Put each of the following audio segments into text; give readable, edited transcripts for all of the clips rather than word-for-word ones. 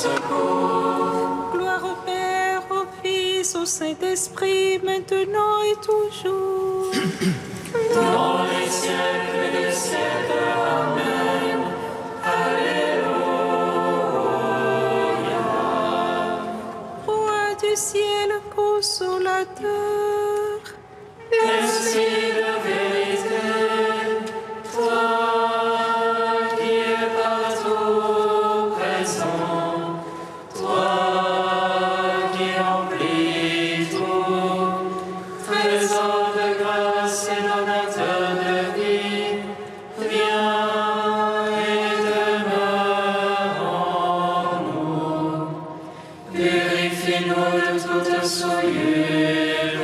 secours. Gloire au Père, au Fils, au Saint-Esprit, maintenant et toujours. Dans les siècles des siècles. Amen. Alléluia. Roi du ciel, consolateur. Esprit de vérité, toi qui es partout présent, toi qui remplis tout, trésor de grâce et donateur de vie, viens et demeure en nous. Purifie-nous de toute souillure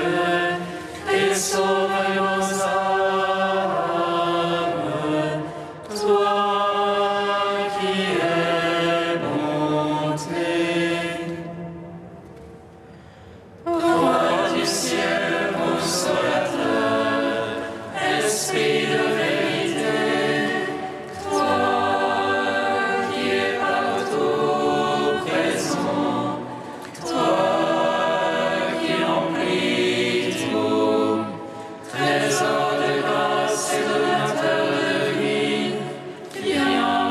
et sauve nos âmes, toi qui es bonté. Roi du ciel, consolateur, esprit de vérité, toi qui es partout présent, toi qui remplis tout, trésor de grâce et donateur de vie, viens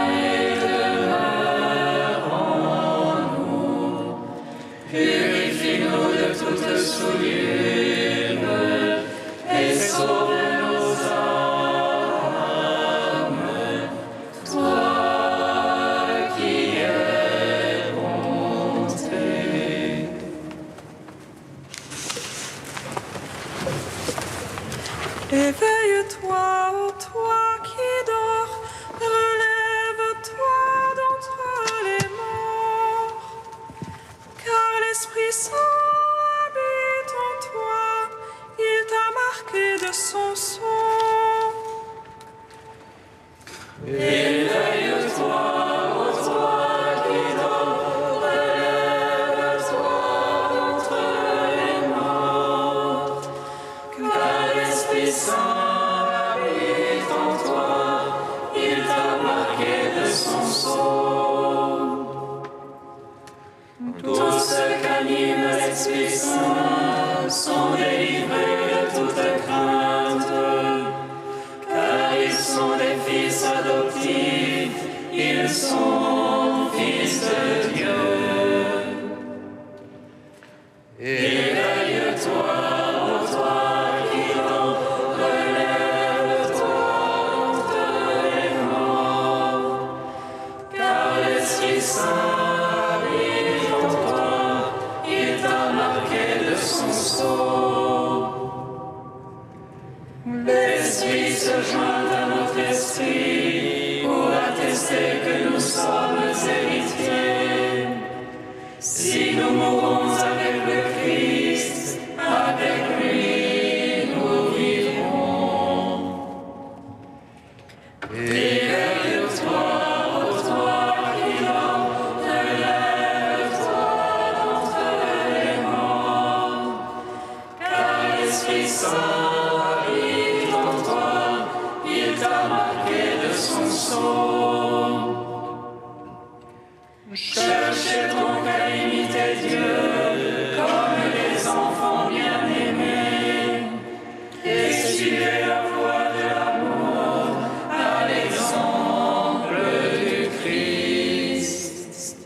et demeure en nous. Purifie-nous de toute souillure et sauve nos âmes, toi qui es bonté. Éveille-toi, ô toi qui dors, relève-toi d'entre les morts, car l'Esprit Saint habite en toi, il t'a marqué de son sang. Éveille-toi, ô toi qui dors, relève-toi d'entre les morts, car l'Esprit Saint habite en toi, il t'a marqué de son sceau. Tous ceux qu'anime l'Esprit Saint sont délivrés de toute crainte, car ils sont des fils adoptifs, ils sont fils de Dieu. Éveille-toi, ô toi qui dors, relève-toi d'entre les morts, car l'Esprit Saint habite en toi, il t'a marqué de son sceau. L'Esprit se joint à notre esprit pour attester que nous sommes héritiers. Si nous mourons avec le Christ, avec lui nous vivrons. Éveille-toi, ô toi qui dors, relève-toi d'entre les morts, car l'Esprit Saint habite en toi, il t'a marqué de son sceau. Cherchez donc à imiter Dieu comme les enfants bien-aimés, et suivez la voie de l'amour à l'exemple du Christ.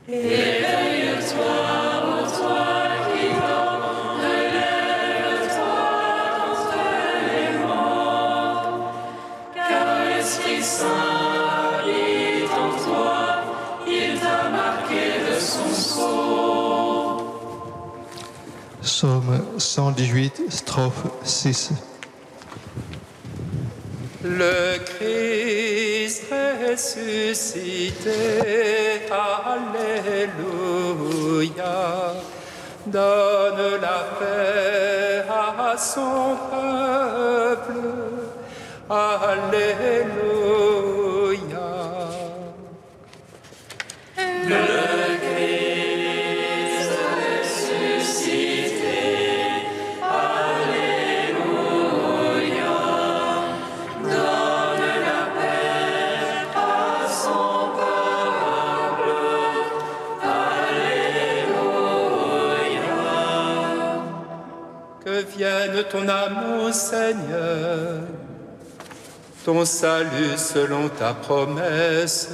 Éveille-toi, ô toi qui dors, relève-toi d'entre les morts, car l'Esprit Saint habite en toi, il t'a marqué de son sceau. Psaume 118, strophe 6. Le Christ ressuscité, Alléluia, donne la paix à son peuple, Alléluia. Le Christ ressuscité, Alléluia, donne la paix à son peuple, témoigne ton amour, Seigneur, ton salut selon ta promesse.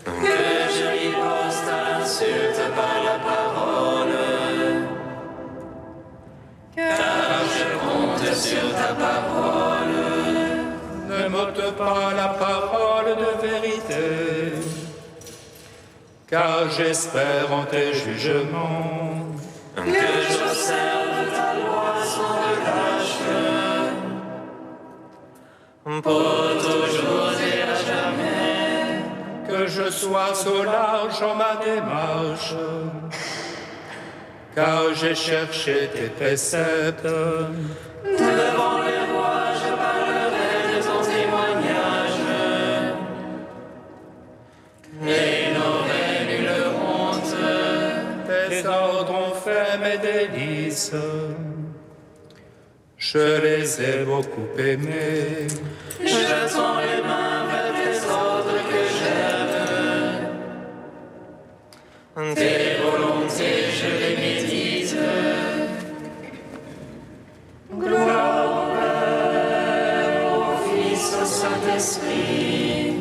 Que je riposte à l'insulte par la parole, car je compte sur ta parole. Ne m'ôte pas la parole de vérité, car j'espère en tes jugements. Que j'observe ta loi sans relâche, pour toujours et à jamais. Que je sois au large en ma démarche, car j'ai cherché tes préceptes. Devant les rois, je parlerai de ton témoignage, et n'aurai nulle honte. Tes ordres ont fait mes délices, je les ai beaucoup aimés. Je tends les mains vers tes ordres que j'aime. Tes volontés, je les médite. Gloire au Père, au Fils, au Saint-Esprit,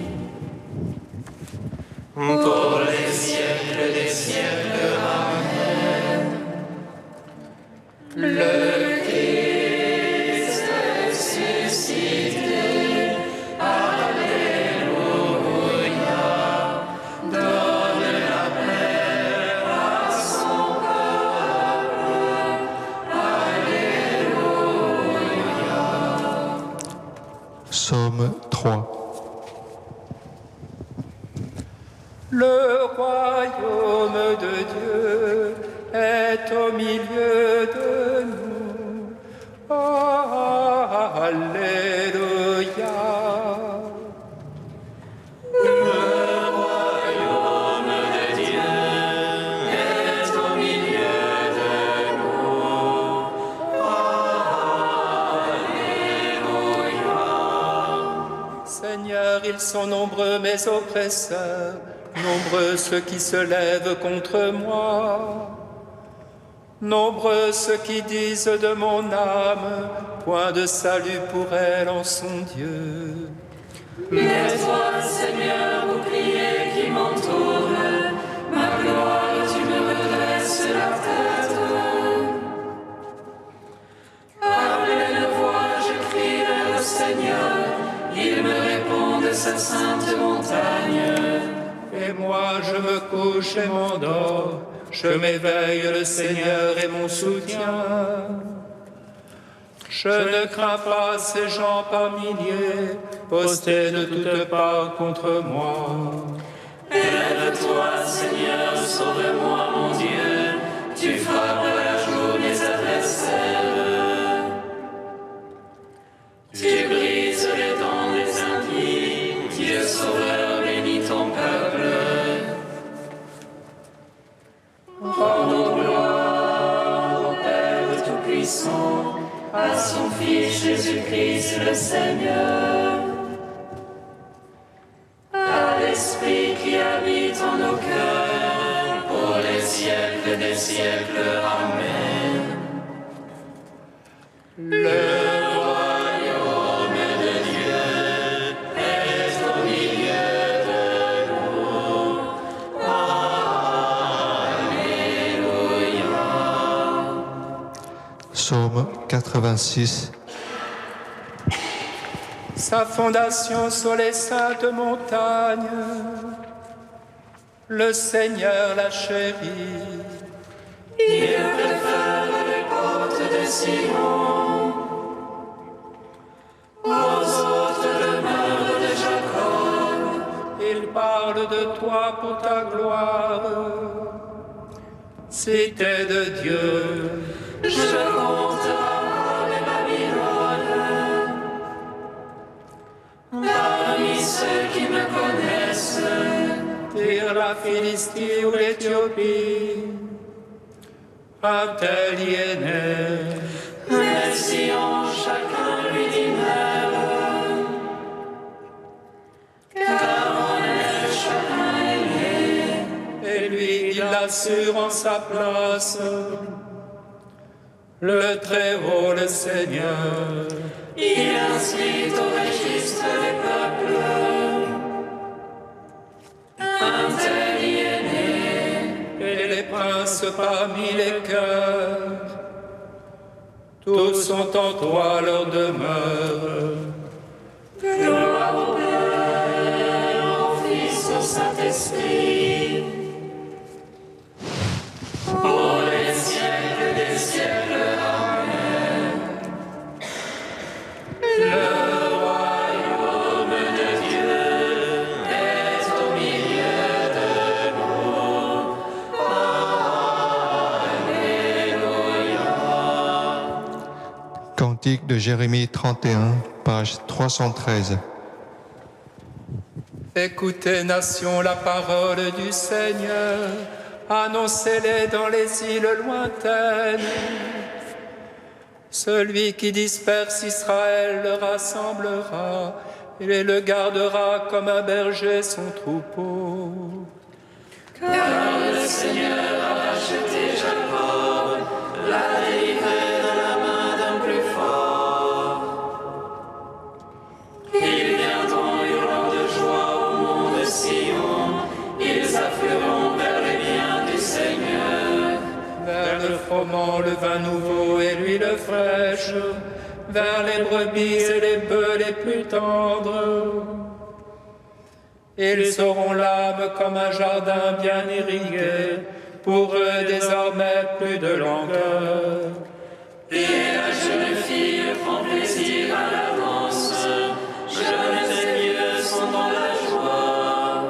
pour les siècles des siècles. Amen. Le Christ est ressuscité. Alléluia. Donne la paix à son peuple. Alléluia. Psaume 3. Le royaume de Dieu est au milieu de nous. Alléluia. Seigneur, ils sont nombreux mes oppresseurs, nombreux ceux qui se lèvent contre moi. Nombreux ceux qui disent de mon âme, point de salut pour elle en son Dieu. Mais toi, Seigneur, bouclier qui m'entoure, ma gloire, tu me redresses la tête. À pleine voix, je crie vers le Seigneur, il me répond de sa sainte montagne. Et moi je me couche et m'endors, je m'éveille, le Seigneur est mon soutien. Je ne crains pas ces gens par milliers, postés de toutes parts contre moi. Élève-toi, Seigneur, sauve-moi, mon Dieu, tu frappes à la joue mes adversaires. Tu brises les dents des impies, Dieu sauveur, bénis ton peuple. Rendons gloire au Père Tout-Puissant, à son Fils Jésus-Christ le Seigneur, à l'Esprit qui habite en nos cœurs, pour les siècles des siècles. Amen. Le royaume de Dieu est au milieu de nous. Alléluia. Psaume 86. Sa fondation sur les saintes montagnes, le Seigneur l'a chérie. Il préfère les portes de Sion aux autres demeures de Jacob. Il parle de toi pour ta gloire, cité de Dieu. Je compte Rahab et Babylone parmi ceux qui me connaissent. Tyr, la Philistie ou l'Éthiopie, un tel y est né. Mais Sion, chacun lui dit mère, car en elle chacun est né. Et lui, il l'assure en sa place. Le Très-Haut, le Seigneur, Il inscrit au registre des peuples. Un tel y est né. et les princes parmi les cœurs. Tous sont en toi leur demeure. Gloire au Père, au Fils, au Saint-Esprit. Pour les siècles des siècles. Amen. Le royaume de Dieu est au milieu de nous. Alléluia. Cantique de Jérémie 31, page 313. Écoutez, nations, la parole du Seigneur. Annoncez-les dans les îles lointaines. Celui qui disperse Israël le rassemblera et le gardera comme un berger son troupeau. Car le Seigneur a racheté Jacob, l'a délivré de la main d'un plus fort. Ils viendront hurlant de joie au mont de Sion, ils afflueront vers les biens du Seigneur. Vers le froment, le vin nouveau et l'huile fraîche, vers les brebis et les bœufs les plus tendres. Ils auront l'âme comme un jardin bien irrigué, pour eux désormais plus de langueur. Et la jeune fille prend plaisir à la danse, jeunes et vieux sont dans la joie.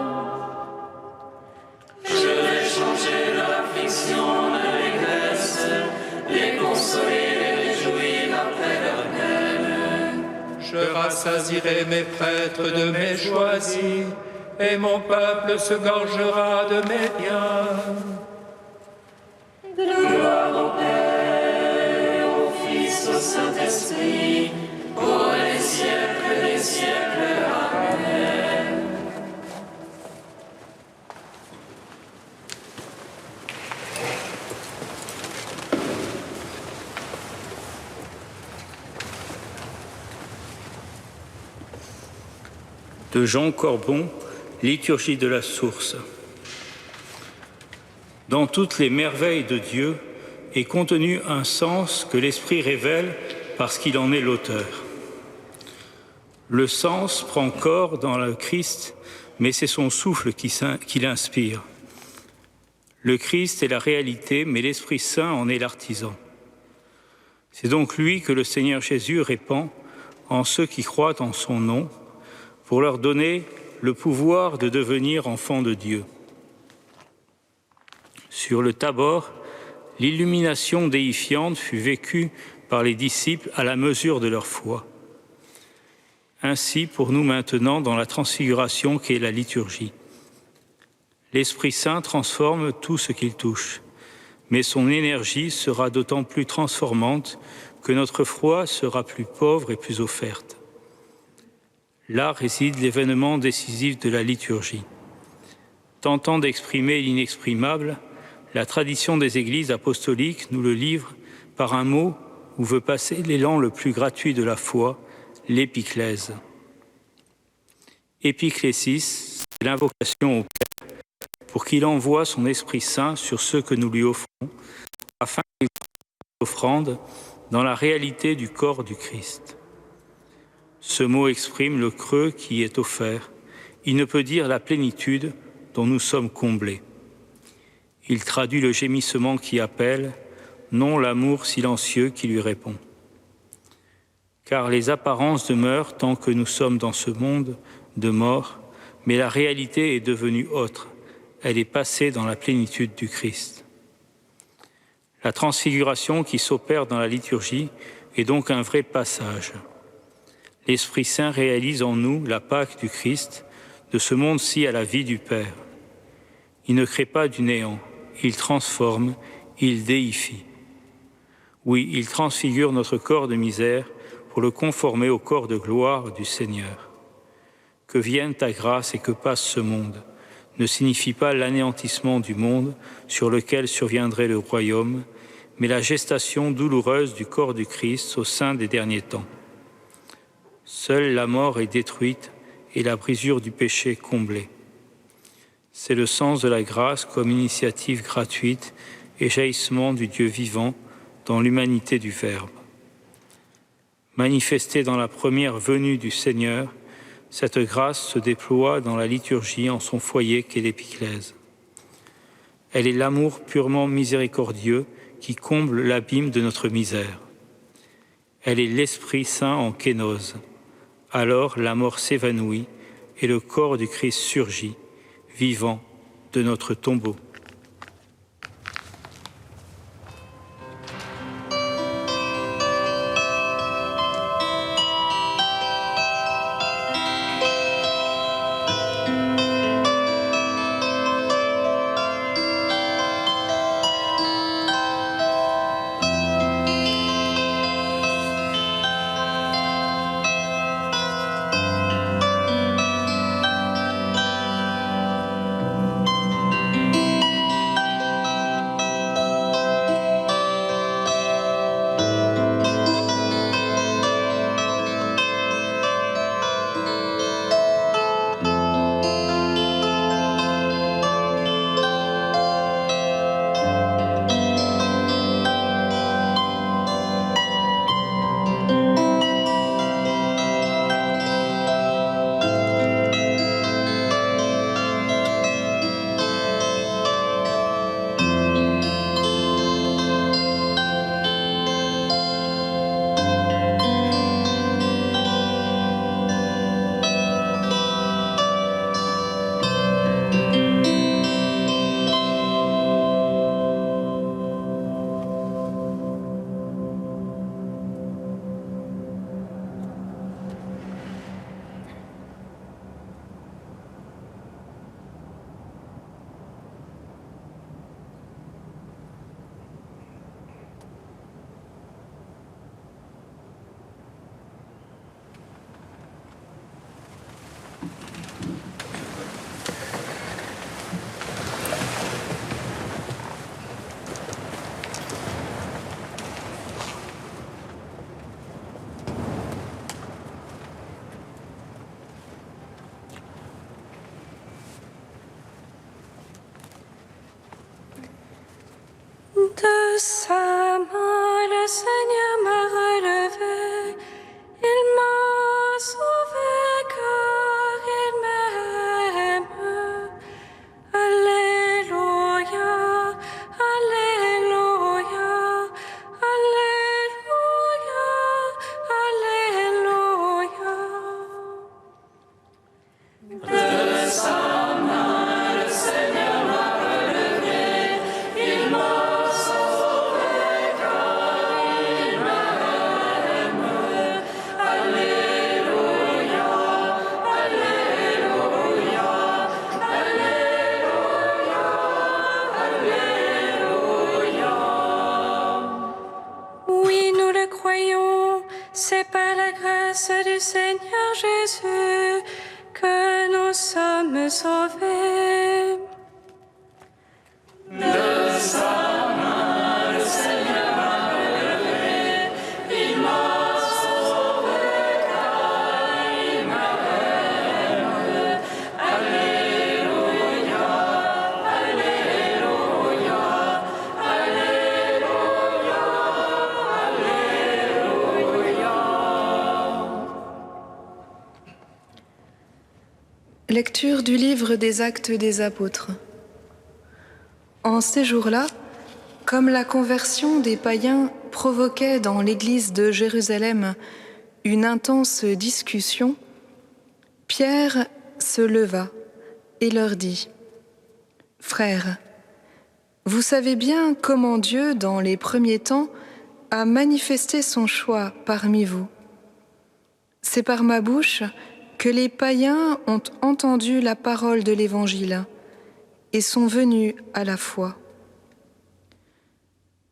Je vais changer leur affliction en allégresse, les consoler et les réjouir après leur peine. Je rassasierai mes prêtres de mes choisis, et mon peuple se gorgera de mes biens. Gloire au Père, au Fils, au Saint-Esprit, pour les siècles des siècles. Amen. De Jean Corbon, liturgie de la source. Dans toutes les merveilles de Dieu est contenu un sens que l'Esprit révèle parce qu'il en est l'auteur. Le sens prend corps dans le Christ, mais c'est son souffle qui l'inspire. Le Christ est la réalité, mais l'Esprit Saint en est l'artisan. C'est donc lui que le Seigneur Jésus répand en ceux qui croient en son nom, pour leur donner le pouvoir de devenir enfants de Dieu. Sur le Tabor, l'illumination déifiante fut vécue par les disciples à la mesure de leur foi. Ainsi, pour nous maintenant, dans la transfiguration qu'est la liturgie. L'Esprit Saint transforme tout ce qu'il touche, mais son énergie sera d'autant plus transformante que notre foi sera plus pauvre et plus offerte. Là réside l'événement décisif de la liturgie. Tentant d'exprimer l'inexprimable, la tradition des églises apostoliques nous le livre par un mot où veut passer l'élan le plus gratuit de la foi, l'épiclèse. Épiclésis, c'est l'invocation au Père pour qu'il envoie son Esprit Saint sur ceux que nous lui offrons, afin qu'il fasse l'offrande dans la réalité du corps du Christ. Ce mot exprime le creux qui est offert. Il ne peut dire la plénitude dont nous sommes comblés. Il traduit le gémissement qui appelle, non l'amour silencieux qui lui répond. Car les apparences demeurent tant que nous sommes dans ce monde de mort, mais la réalité est devenue autre. Elle est passée dans la plénitude du Christ. La transfiguration qui s'opère dans la liturgie est donc un vrai passage. L'Esprit Saint réalise en nous la Pâque du Christ, de ce monde-ci à la vie du Père. Il ne crée pas du néant, il transforme, il déifie. Oui, il transfigure notre corps de misère pour le conformer au corps de gloire du Seigneur. Que vienne ta grâce et que passe ce monde ne signifie pas l'anéantissement du monde sur lequel surviendrait le royaume, mais la gestation douloureuse du corps du Christ au sein des derniers temps. Seule la mort est détruite et la brisure du péché comblée. C'est le sens de la grâce comme initiative gratuite et jaillissement du Dieu vivant dans l'humanité du Verbe. Manifestée dans la première venue du Seigneur, cette grâce se déploie dans la liturgie en son foyer qu'est l'épiclèse. Elle est l'amour purement miséricordieux qui comble l'abîme de notre misère. Elle est l'Esprit Saint en kénose. Alors la mort s'évanouit et le corps du Christ surgit, vivant, de notre tombeau. De sa main, le Seigneur m'a relevé, il m'a sauvé car il m'aime. Alléluia, Alléluia, Alléluia, Alléluia. De sa main, le Seigneur m'a relevé, il m'a C'est par la grâce du Seigneur Jésus que nous sommes sauvés. De sa main, le Seigneur m'a relevé, il m'a sauvé car il m'aime. Alléluia, Alléluia, Alléluia, Alléluia. Lecture du livre des Actes des Apôtres. En ces jours-là, comme la conversion des païens provoquait dans l'église de Jérusalem une intense discussion, Pierre se leva et leur dit : « Frères, vous savez bien comment Dieu, dans les premiers temps, a manifesté son choix parmi vous. C'est par ma bouche que les païens ont entendu la parole de l'Évangile et sont venus à la foi.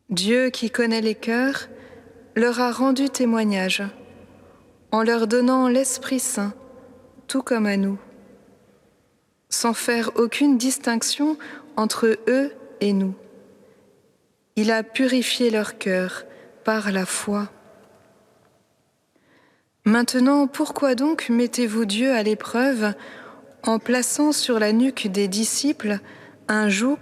Dieu, qui connaît les cœurs, leur a rendu témoignage en leur donnant l'Esprit Saint, tout comme à nous, sans faire aucune distinction entre eux et nous. Il a purifié leur cœur par la foi. Maintenant, pourquoi donc mettez-vous Dieu à l'épreuve en plaçant sur la nuque des disciples un joug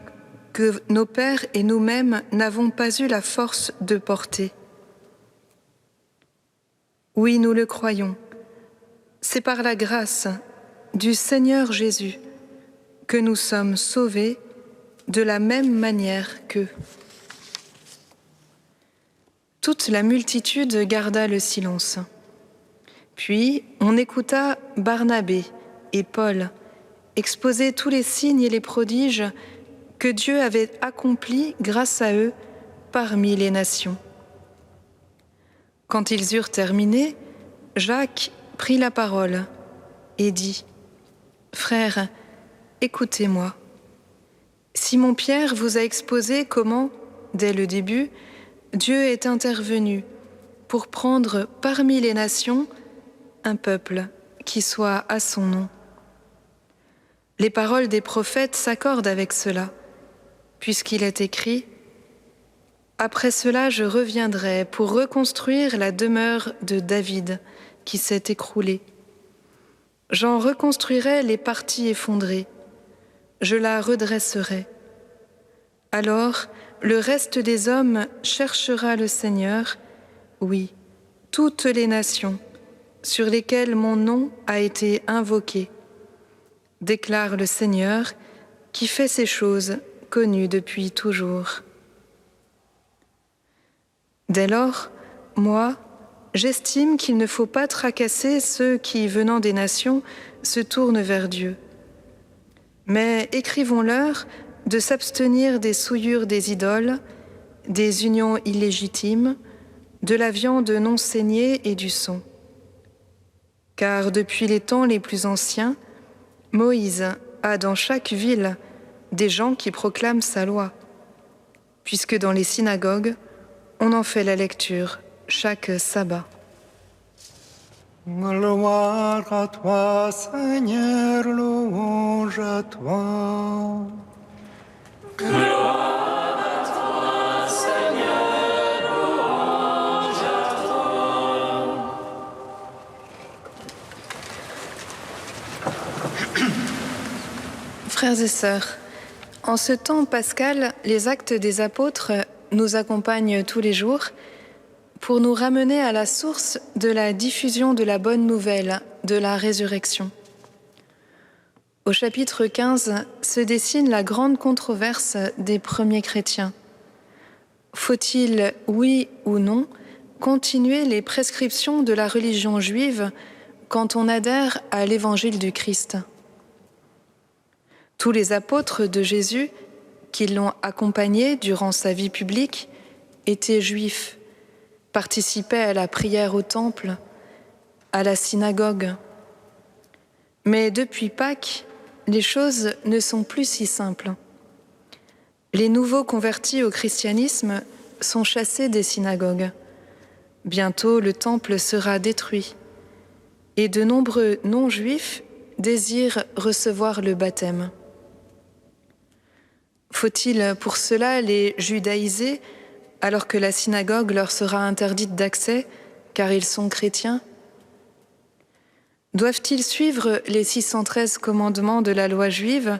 que nos pères et nous-mêmes n'avons pas eu la force de porter? Oui, nous le croyons. C'est par la grâce du Seigneur Jésus que nous sommes sauvés de la même manière qu'eux. Toute la multitude garda le silence. Puis on écouta Barnabé et Paul exposer tous les signes et les prodiges que Dieu avait accomplis grâce à eux parmi les nations. Quand ils eurent terminé, Jacques prit la parole et dit : « Frères, écoutez-moi. Simon-Pierre vous a exposé comment, dès le début, Dieu est intervenu pour prendre parmi les nations un peuple qui soit à son nom. Les paroles des prophètes s'accordent avec cela, puisqu'il est écrit : Après cela, je reviendrai pour reconstruire la demeure de David qui s'est écroulée. J'en reconstruirai les parties effondrées, je la redresserai. Alors, le reste des hommes cherchera le Seigneur, oui, toutes les nations sur lesquelles mon nom a été invoqué, déclare le Seigneur qui fait ces choses connues depuis toujours. Dès lors, moi, j'estime qu'il ne faut pas tracasser ceux qui, venant des nations, se tournent vers Dieu. Mais écrivons-leur de s'abstenir des souillures des idoles, des unions illégitimes, de la viande non saignée et du sang. Car depuis les temps les plus anciens, Moïse a dans chaque ville des gens qui proclament sa loi, puisque dans les synagogues, on en fait la lecture chaque sabbat. Gloire à toi, Seigneur, louange à toi. Gloire à toi, Seigneur, louange à toi. Frères et sœurs, en ce temps pascal, les actes des apôtres nous accompagnent tous les jours pour nous ramener à la source de la diffusion de la bonne nouvelle de la résurrection. Au chapitre 15 se dessine la grande controverse des premiers chrétiens. Faut-il, oui ou non, continuer les prescriptions de la religion juive quand on adhère à l'évangile du Christ ? Tous les apôtres de Jésus qui l'ont accompagné durant sa vie publique étaient juifs, participaient à la prière au temple, à la synagogue. Mais depuis Pâques, les choses ne sont plus si simples. Les nouveaux convertis au christianisme sont chassés des synagogues. Bientôt, le temple sera détruit et de nombreux non-juifs désirent recevoir le baptême. Faut-il pour cela les judaïser alors que la synagogue leur sera interdite d'accès car ils sont chrétiens ? Doivent-ils suivre les 613 commandements de la loi juive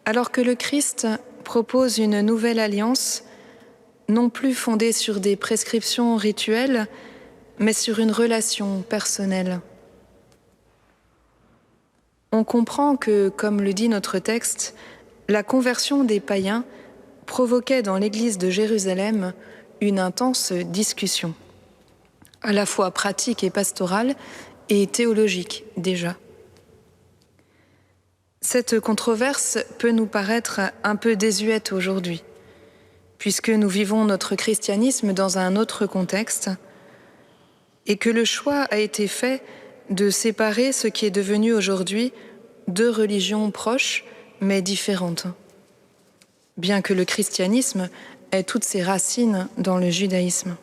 alors que le Christ propose une nouvelle alliance, non plus fondée sur des prescriptions rituelles, mais sur une relation personnelle ? On comprend que, comme le dit notre texte, la conversion des païens provoquait dans l'église de Jérusalem une intense discussion, à la fois pratique et pastorale, et théologique déjà. Cette controverse peut nous paraître un peu désuète aujourd'hui, puisque nous vivons notre christianisme dans un autre contexte, et que le choix a été fait de séparer ce qui est devenu aujourd'hui deux religions proches, mais différentes, bien que le christianisme ait toutes ses racines dans le judaïsme.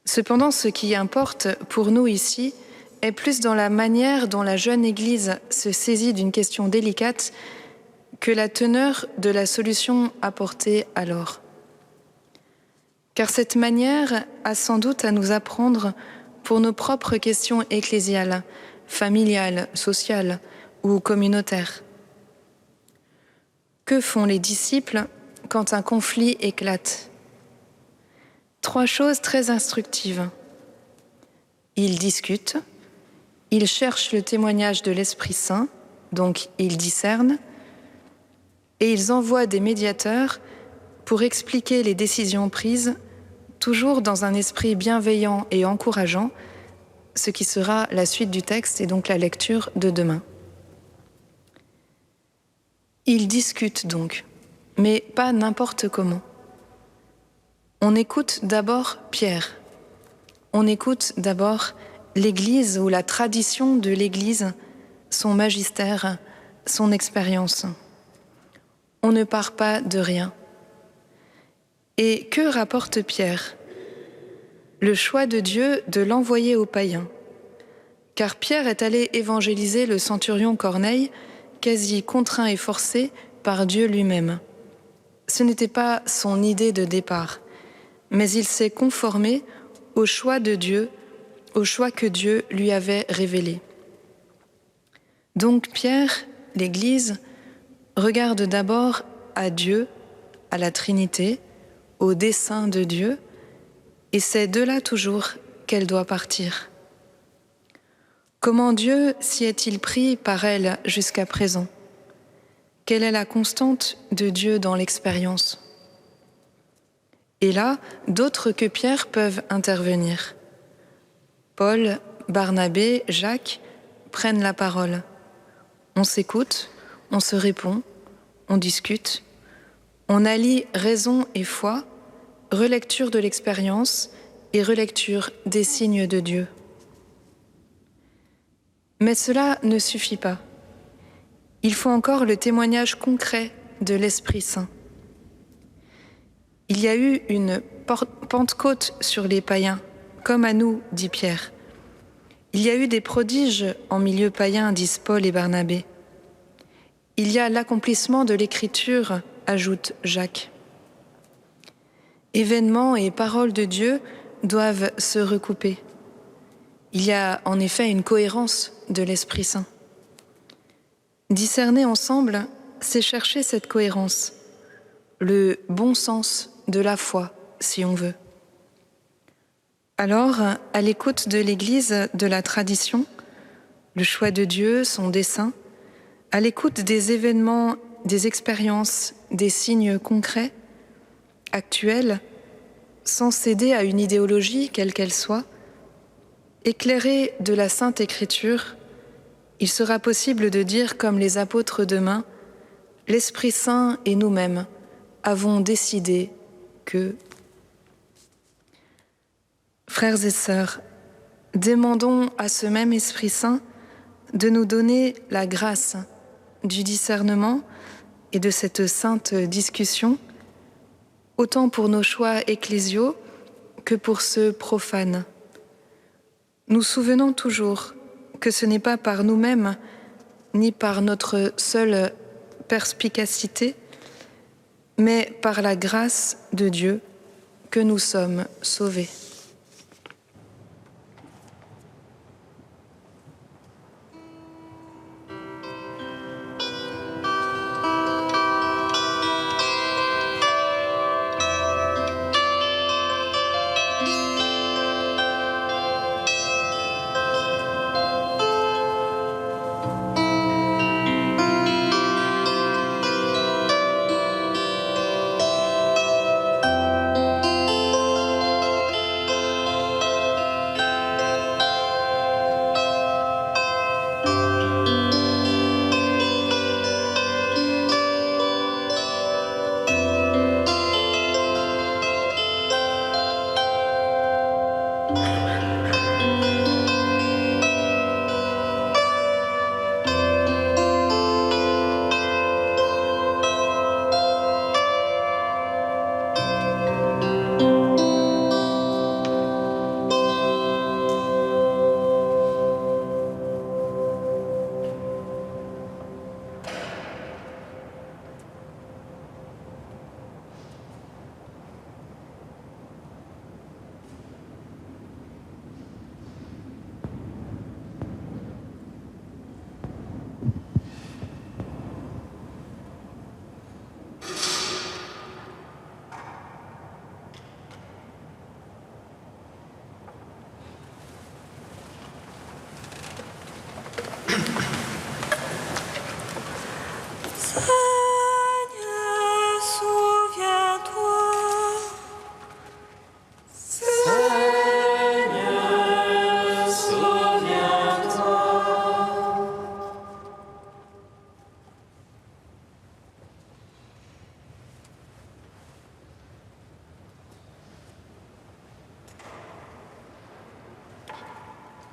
Cependant, ce qui importe pour nous ici est plus dans la manière dont la jeune Église se saisit d'une question délicate que la teneur de la solution apportée alors. Car cette manière a sans doute à nous apprendre pour nos propres questions ecclésiales, familiales, sociales ou communautaires. Que font les disciples quand un conflit éclate ? 3 choses très instructives. Ils discutent, ils cherchent le témoignage de l'Esprit Saint, donc ils discernent, et ils envoient des médiateurs pour expliquer les décisions prises, toujours dans un esprit bienveillant et encourageant, ce qui sera la suite du texte et donc la lecture de demain. Ils discutent donc, mais pas n'importe comment. On écoute d'abord Pierre. On écoute d'abord l'Église ou la tradition de l'Église, son magistère, son expérience. On ne part pas de rien. Et que rapporte Pierre ? Le choix de Dieu de l'envoyer aux païens. Car Pierre est allé évangéliser le centurion Corneille, quasi contraint et forcé par Dieu lui-même. Ce n'était pas son idée de départ, mais il s'est conformé au choix de Dieu, au choix que Dieu lui avait révélé. Donc Pierre, l'Église, regarde d'abord à Dieu, à la Trinité, au dessein de Dieu, et c'est de là toujours qu'elle doit partir. Comment Dieu s'y est-il pris par elle jusqu'à présent ? Quelle est la constante de Dieu dans l'expérience ? Et là, d'autres que Pierre peuvent intervenir. Paul, Barnabé, Jacques prennent la parole. On s'écoute, on se répond, on discute, on allie raison et foi, relecture de l'expérience et relecture des signes de Dieu. Mais cela ne suffit pas. Il faut encore le témoignage concret de l'Esprit Saint. Il y a eu une Pentecôte sur les païens, comme à nous, dit Pierre. Il y a eu des prodiges en milieu païen, disent Paul et Barnabé. Il y a l'accomplissement de l'Écriture, ajoute Jacques. Événements et paroles de Dieu doivent se recouper. Il y a en effet une cohérence de l'Esprit Saint. Discerner ensemble, c'est chercher cette cohérence, le bon sens de la foi, si on veut. Alors, à l'écoute de l'Église, de la tradition, le choix de Dieu, son dessein, à l'écoute des événements, des expériences, des signes concrets, actuels, sans céder à une idéologie, quelle qu'elle soit, éclairé de la Sainte Écriture, il sera possible de dire comme les apôtres demain, l'Esprit Saint et nous-mêmes avons décidé que... Frères et sœurs, demandons à ce même Esprit Saint de nous donner la grâce du discernement et de cette sainte discussion, autant pour nos choix ecclésiaux que pour ceux profanes. Nous souvenons toujours que ce n'est pas par nous-mêmes, ni par notre seule perspicacité, mais par la grâce de Dieu que nous sommes sauvés.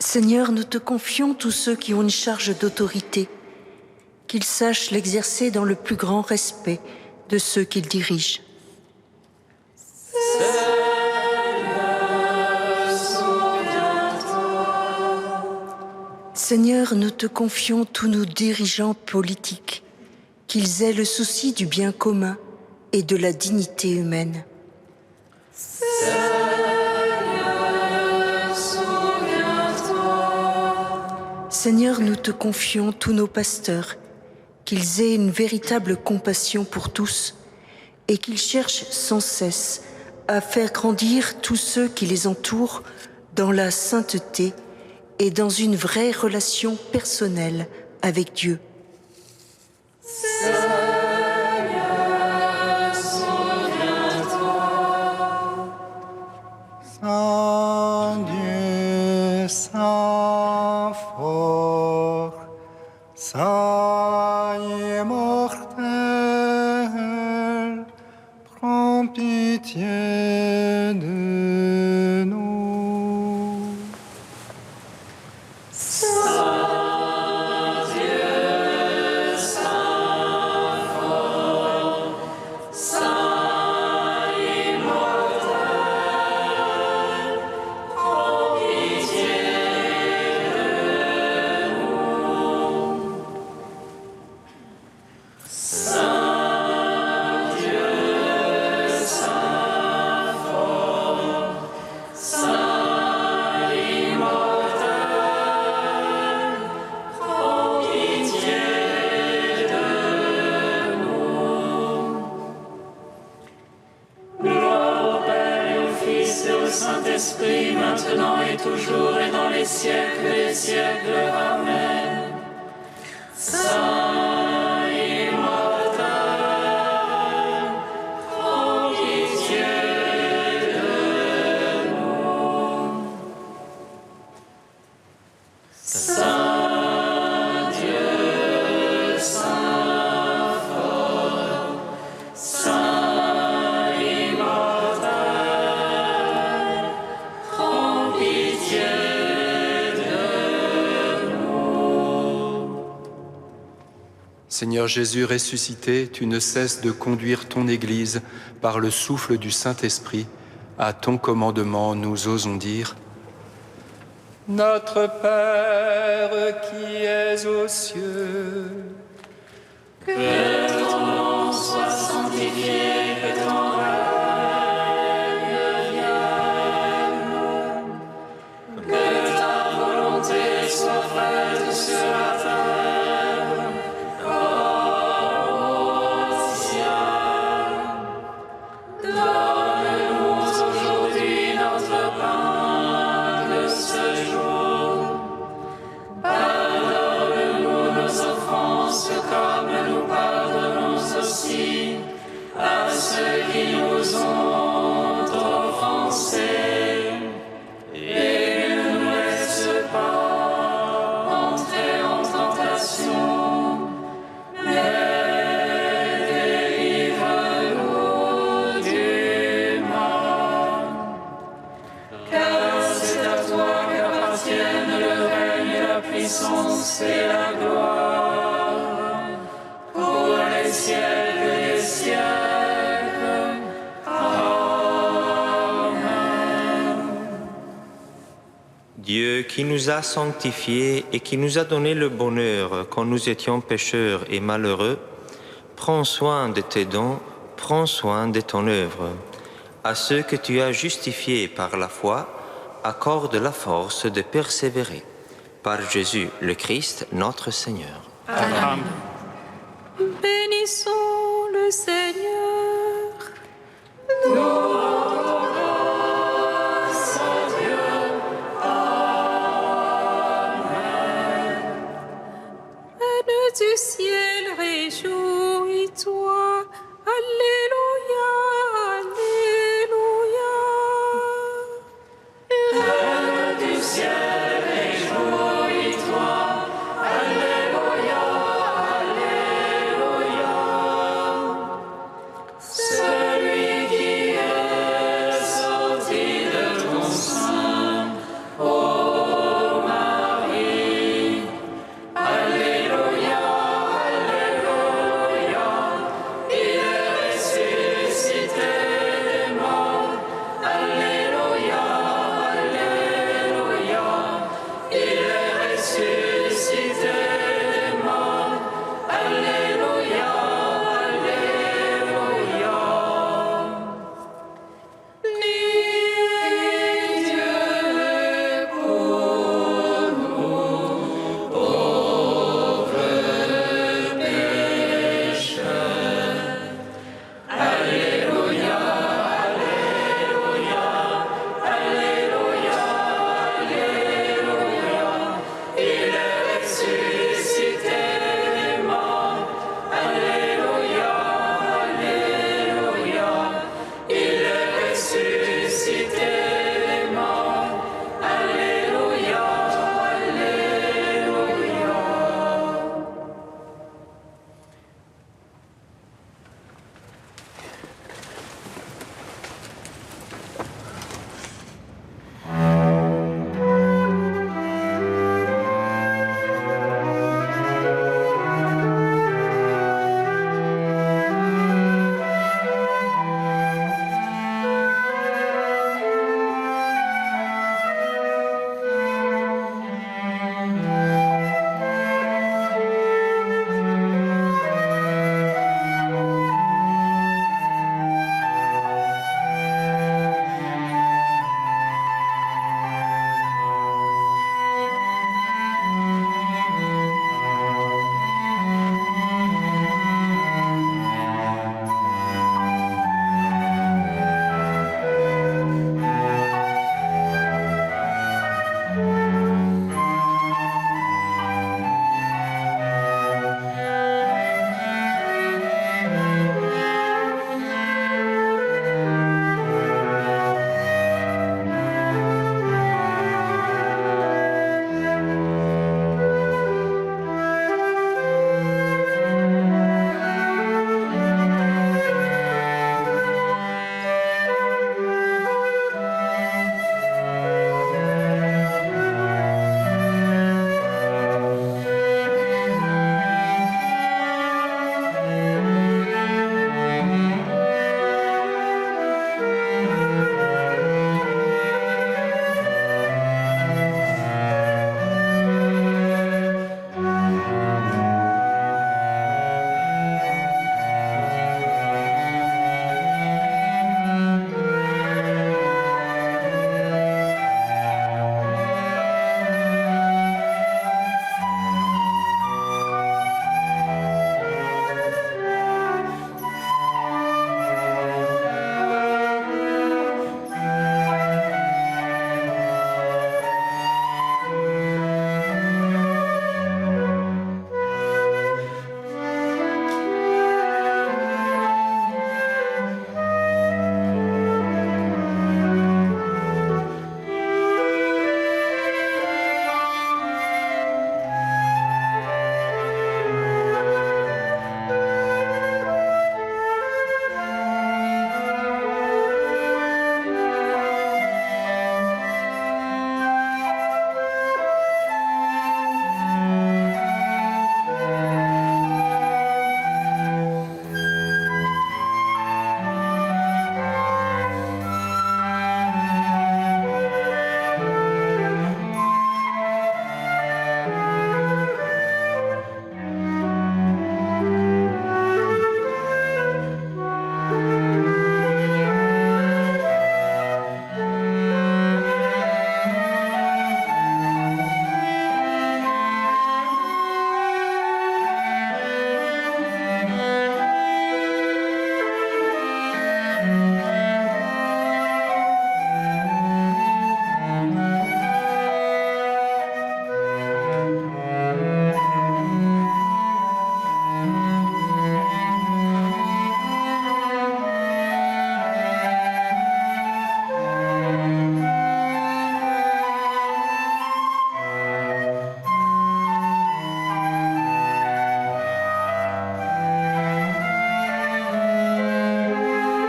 Seigneur, nous te confions tous ceux qui ont une charge d'autorité, qu'ils sachent l'exercer dans le plus grand respect de ceux qu'ils dirigent. Seigneur, nous te confions tous nos dirigeants politiques, qu'ils aient le souci du bien commun et de la dignité humaine. Seigneur, nous te confions tous nos pasteurs, qu'ils aient une véritable compassion pour tous et qu'ils cherchent sans cesse à faire grandir tous ceux qui les entourent dans la sainteté et dans une vraie relation personnelle avec Dieu. Saint Dieu, Saint fort, Saint immortel, prends pitié de nous. Saint-Esprit, maintenant et toujours et dans les siècles des siècles. Amen. Saint immortel, prends pitié de nous. Saint Dieu, Saint fort, Saint immortel, prends pitié de nous. Seigneur Jésus ressuscité, tu ne cesses de conduire ton Église par le souffle du Saint-Esprit. À ton commandement, nous osons dire: Notre Père qui es aux cieux, Que ton nom soit sanctifié, que ton règne vienne, que ta volonté soit faite sur la terre comme au ciel. Donne-nous aujourd'hui notre pain de ce jour. Pardonne-nous nos offenses comme nous pardonnons aussi à ceux qui nous ont offensés. Et ne nous laisse pas entrer en tentation, mais délivre-nous du mal. Car c'est à toi qu'appartiennent le règne, la puissance et la gloire, pour les siècles des siècles. Amen. Dieu qui nous a sanctifiés et qui nous a donné le bonheur quand nous étions pécheurs et malheureux, prends soin de tes dons, prends soin de ton œuvre. À ceux que tu as justifiés par la foi, accorde la force de persévérer. Par Jésus le Christ, notre Seigneur. Amen. Bénissons le Seigneur. Reine du ciel, réjouis. Alléluia.